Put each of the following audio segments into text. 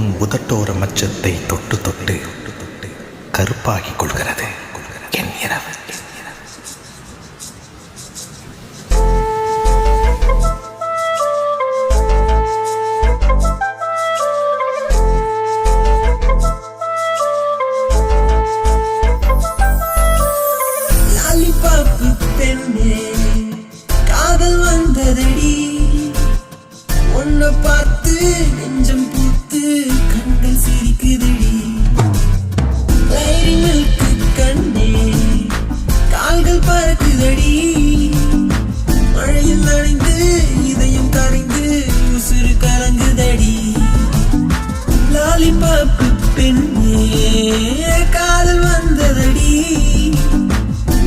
உன் உதட்டோர மச்சத்தை தொட்டு தொட்டு கருப்பாகிக் கொள்கிறது என் இரவு. காதல் வந்ததடி உன்னை பார்த்து நெஞ்சம் பூத்து கண்கள் சிரிக்குதடி. டைரி மில்க் கண்ணே கால்கள் பறக்குதடி. மழையில் நனைந்து இதயம் கரைந்து உசுறு கலங்குதடி. லாலிபாப் பெண்ணே காதல் வந்ததடி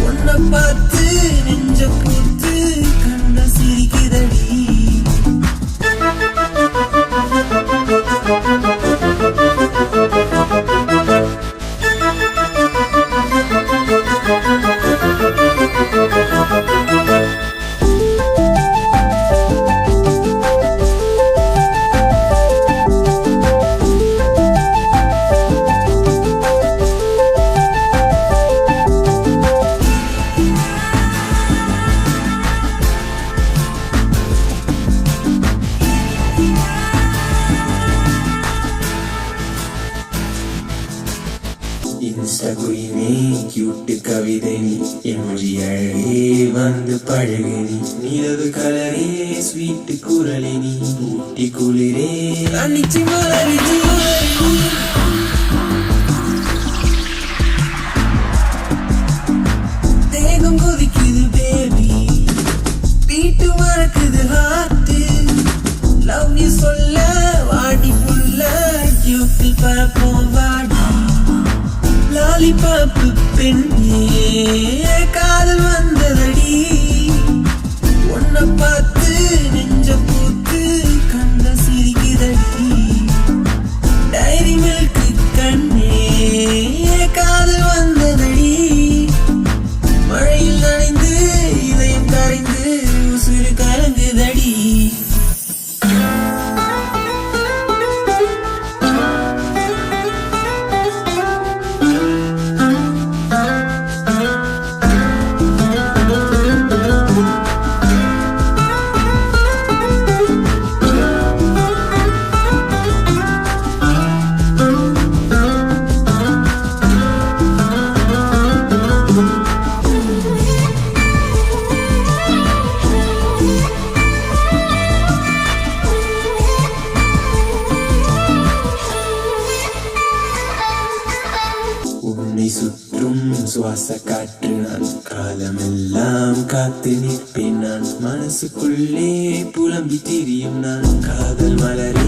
உன்னை பார்த்து நெஞ்சம் பூத்து கண்கள் சிரிக்குதடி. இன்ஸ்டாகுயினே கியூட்டு கவிதை நீ எமொழி அழகே வந்து பழகனி. நிலவு கலரே ஸ்வீட்டு குரலே நீ ஊட்டி குளிரே அன்னிச்சி மலரி தேகம் கொதிக்குது பேபி பீட்டு மறக்குது ஹார்ட்டு. லவ் யூ சொல்ல வாடி புள்ள கியூட்டில் பரப்போம் வாடி. லாலிபாப் பெண்ணே காதல் வந்ததடி உன்னை பார்த்து நெஞ்சம் பூத்து கண்கள் சிரிக்குதடி. டைரி மில்க் கண்ணே காதல் வந்ததடி. மழையில் நனைந்து இதயம் கரைந்து உசுறு கலங்குதடி. உன்னை சுற்றும் சுவாச காற்று நான் காலமெல்லாம் காத்து நிற்பேன் நான். மனசுக்குள்ளே புலம்பி திரியும் நான் காதல் மலரே.